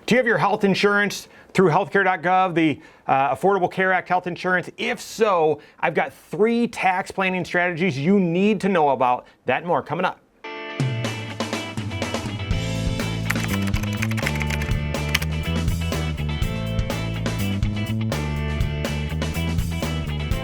Do you have your health insurance through healthcare.gov, the Affordable Care Act health insurance? If so, I've got 3 tax planning strategies you need to know about. That and more coming up.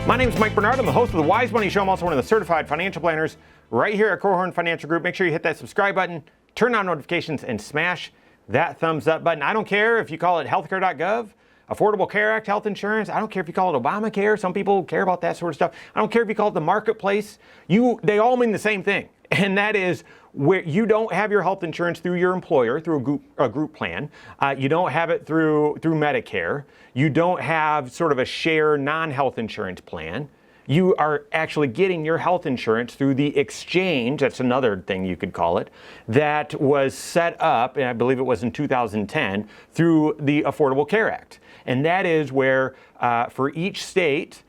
My name is Mike Bernard. I'm the host of the Wise Money Show. I'm also one of the certified financial planners right here at Korhorn Financial Group. Make sure you hit that subscribe button, turn on notifications, and smash that thumbs up button. I don't care if you call it healthcare.gov, Affordable Care Act health insurance. I don't care if you call it Obamacare. Some people care about that sort of stuff. I don't care if you call it the marketplace. They all mean the same thing. And that is where you don't have your health insurance through your employer, through a group plan. You don't have it through Medicare. You don't have sort of a share non-health insurance plan. You are actually getting your health insurance through the exchange, that's another thing you could call it, that was set up, and I believe it was in 2010, through the Affordable Care Act. And that is where, for each state,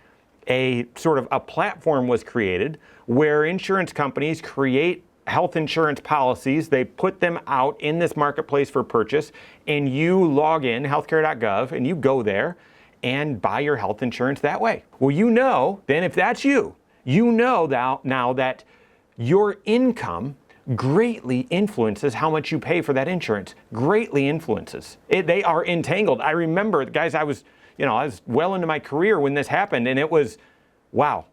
a sort of a platform was created where insurance companies create health insurance policies. They put them out in this marketplace for purchase, and you log in, healthcare.gov, and you go there and buy your health insurance that way. Well, you know, then if that's you, you know now that your income greatly influences how much you pay for that insurance. Greatly influences. They are entangled. I remember, guys, I was well into my career when this happened, and it was, wow,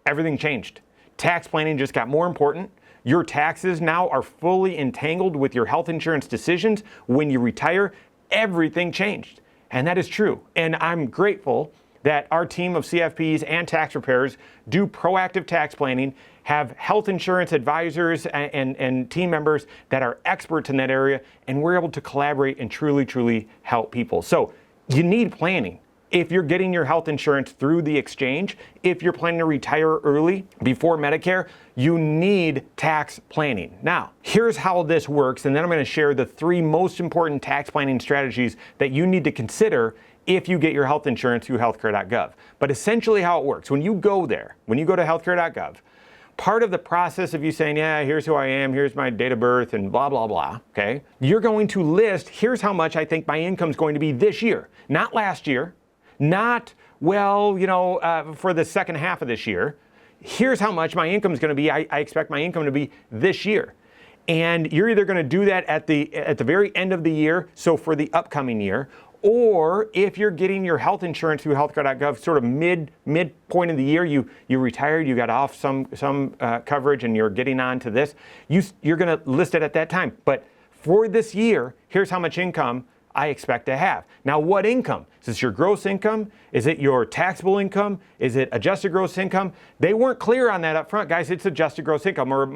everything changed. Tax planning just got more important. Your taxes now are fully entangled with your health insurance decisions. When you retire, everything changed. And that is true. And I'm grateful that our team of CFPs and tax preparers do proactive tax planning, have health insurance advisors and team members that are experts in that area, and we're able to collaborate and truly help people. So you need planning. If you're getting your health insurance through the exchange, if you're planning to retire early before Medicare, you need tax planning. Now, here's how this works, and then I'm going to share the 3 most important tax planning strategies that you need to consider if you get your health insurance through healthcare.gov. But essentially how it works, when you go to healthcare.gov, part of the process of you saying, yeah, here's who I am, here's my date of birth, and blah, blah, blah, okay? You're going to list, here's how much I think my income is going to be this year, not last year, not, for the second half of this year. Here's how much my income is going to be. I expect my income to be this year. And you're either going to do that at the very end of the year, so for the upcoming year, or if you're getting your health insurance through healthcare.gov, sort of midpoint of the year, you retired, you got off some coverage, and you're getting on to this, you're going to list it at that time. But for this year, here's how much income I expect to have. Now, what income? Is this your gross income? Is it your taxable income? Is it adjusted gross income? They weren't clear on that up front, guys. It's adjusted gross income, or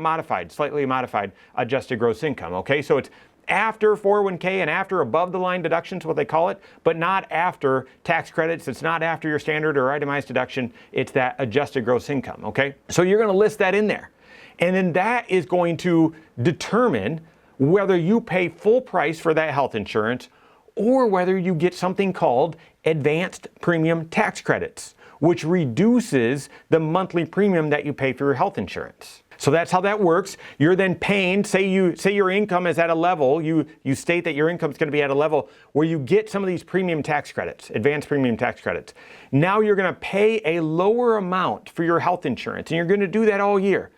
slightly modified adjusted gross income, okay? So it's after 401k and after above the line deductions, what they call it, but not after tax credits. It's not after your standard or itemized deduction. It's that adjusted gross income, okay? So you're going to list that in there. And then that is going to determine whether you pay full price for that health insurance or whether you get something called advanced premium tax credits, which reduces the monthly premium that you pay for your health insurance. So that's how that works. You're then paying, say your income is at a level, you state that your income is going to be at a level where you get some of these premium tax credits, advanced premium tax credits. Now you're going to pay a lower amount for your health insurance, and you're going to do that all year.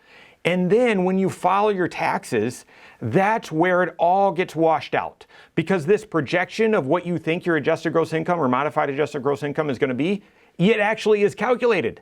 And then when you file your taxes, that's where it all gets washed out. Because this projection of what you think your adjusted gross income or modified adjusted gross income is going to be, it actually is calculated.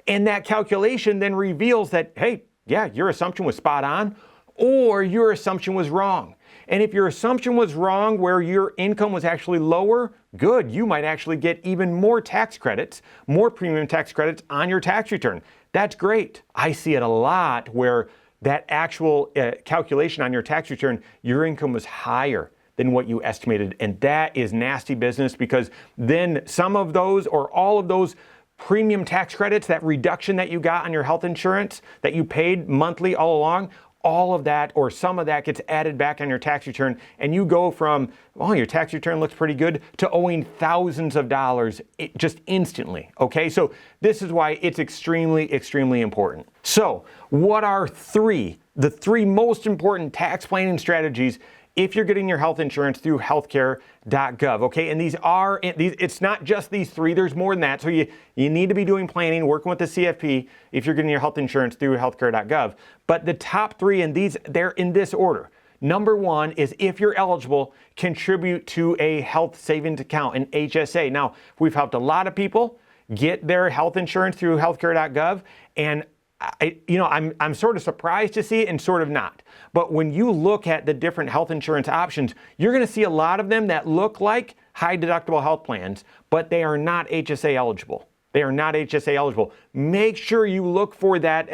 And that calculation then reveals that, hey, yeah, your assumption was spot on, or your assumption was wrong. And if your assumption was wrong where your income was actually lower, good, you might actually get even more tax credits, more premium tax credits on your tax return. That's great. I see it a lot where that actual calculation on your tax return, your income was higher than what you estimated. And that is nasty business, because then some of those or all of those premium tax credits, that reduction that you got on your health insurance that you paid monthly all along, all of that or some of that gets added back on your tax return, and you go from, oh, your tax return looks pretty good, to owing thousands of dollars just instantly, okay? So this is why it's extremely, extremely important. So what are the three most important tax planning strategies if you're getting your health insurance through healthcare.gov, okay? And it's not just these three, there's more than that. So you need to be doing planning, working with the CFP if you're getting your health insurance through healthcare.gov. But the top three, and they're in this order. Number one is, if you're eligible, contribute to a health savings account, an HSA. Now, we've helped a lot of people get their health insurance through healthcare.gov, and I'm sort of surprised to see it and sort of not. But when you look at the different health insurance options, you're going to see a lot of them that look like high deductible health plans, but they are not HSA eligible. They are not HSA eligible. Make sure you look for that.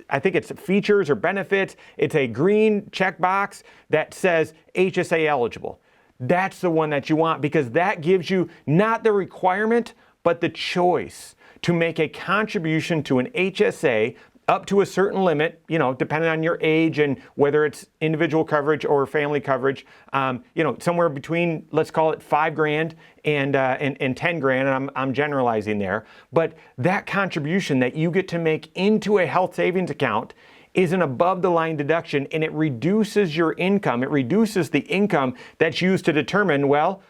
I think it's features or benefits. It's a green checkbox that says HSA eligible. That's the one that you want, because that gives you not the requirement, but the choice to make a contribution to an HSA up to a certain limit, depending on your age and whether it's individual coverage or family coverage, somewhere between, let's call it $5,000 and 10 grand, and I'm generalizing there. But that contribution that you get to make into a health savings account is an above the line deduction, and it reduces your income. It reduces the income that's used to determine, well,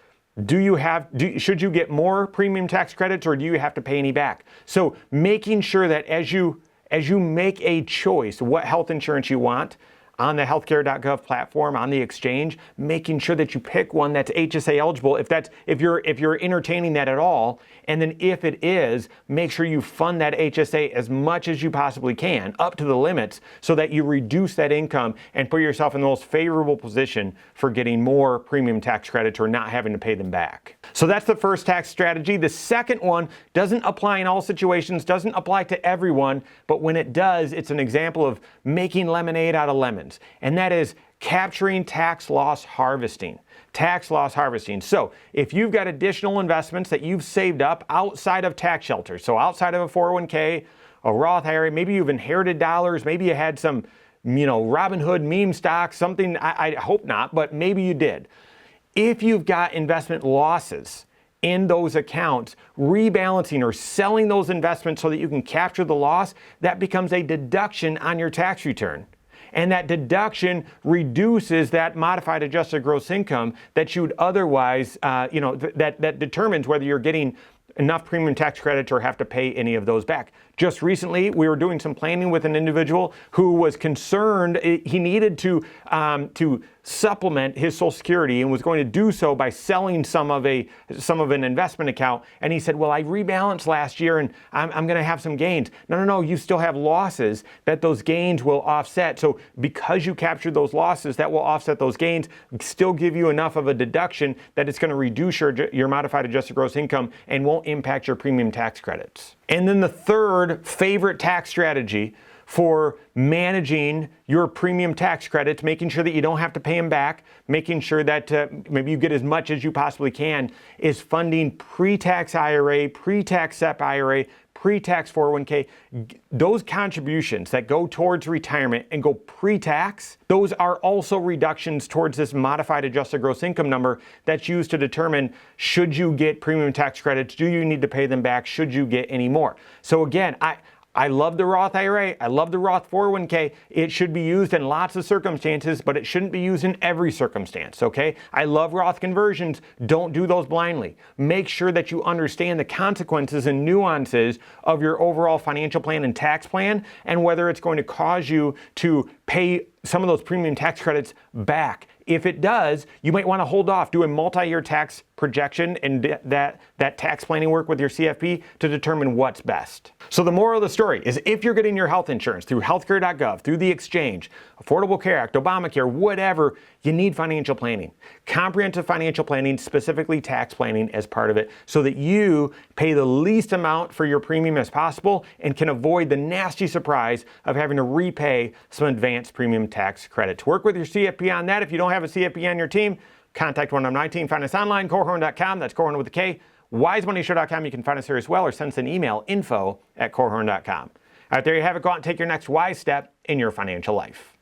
should you get more premium tax credits, or do you have to pay any back? So making sure that as you make a choice what health insurance you want on the healthcare.gov platform, on the exchange, making sure that you pick one that's HSA eligible if you're entertaining that at all. And then if it is, make sure you fund that HSA as much as you possibly can, up to the limits, so that you reduce that income and put yourself in the most favorable position for getting more premium tax credits or not having to pay them back. So that's the first tax strategy. The second one doesn't apply in all situations, doesn't apply to everyone, but when it does, it's an example of making lemonade out of lemons. And that is capturing tax loss harvesting. Tax loss harvesting. So if you've got additional investments that you've saved up outside of tax shelters, so outside of a 401k, a Roth IRA, maybe you've inherited dollars, maybe you had some, Robinhood meme stock, something, I hope not, but maybe you did. If you've got investment losses in those accounts, rebalancing or selling those investments so that you can capture the loss, that becomes a deduction on your tax return. And that deduction reduces that modified adjusted gross income that you'd otherwise, that determines whether you're getting enough premium tax credits or have to pay any of those back. Just recently, we were doing some planning with an individual who was concerned he needed to supplement his Social Security, and was going to do so by selling some of an investment account. And he said, well, I rebalanced last year and I'm going to have some gains. No, you still have losses that those gains will offset. So because you captured those losses, that will offset those gains, still give you enough of a deduction that it's going to reduce your modified adjusted gross income and won't impact your premium tax credits. And then the third favorite tax strategy for managing your premium tax credits, making sure that you don't have to pay them back, making sure that maybe you get as much as you possibly can, is funding pre-tax IRA, pre-tax SEP IRA, pre-tax 401k. Those contributions that go towards retirement and go pre-tax, those are also reductions towards this modified adjusted gross income number that's used to determine, should you get premium tax credits? Do you need to pay them back? Should you get any more? So again, I love the Roth IRA. I love the Roth 401k. It should be used in lots of circumstances, but it shouldn't be used in every circumstance, okay? I love Roth conversions. Don't do those blindly. Make sure that you understand the consequences and nuances of your overall financial plan and tax plan, and whether it's going to cause you to pay some of those premium tax credits back. If it does, you might want to hold off, do a multi-year tax projection and that tax planning work with your CFP to determine what's best. So the moral of the story is, if you're getting your health insurance through healthcare.gov, through the exchange, Affordable Care Act, Obamacare, whatever, you need financial planning. Comprehensive financial planning, specifically tax planning as part of it, so that you pay the least amount for your premium as possible and can avoid the nasty surprise of having to repay some advanced premium tax credits. Work with your CFP on that. If you don't have a CFP on your team, contact 119. Find us online, Korhorn.com. That's Korhorn with a K. WiseMoneyShow.com. You can find us there as well, or send us an email, info@Korhorn.com. All right, there you have it. Go out and take your next wise step in your financial life.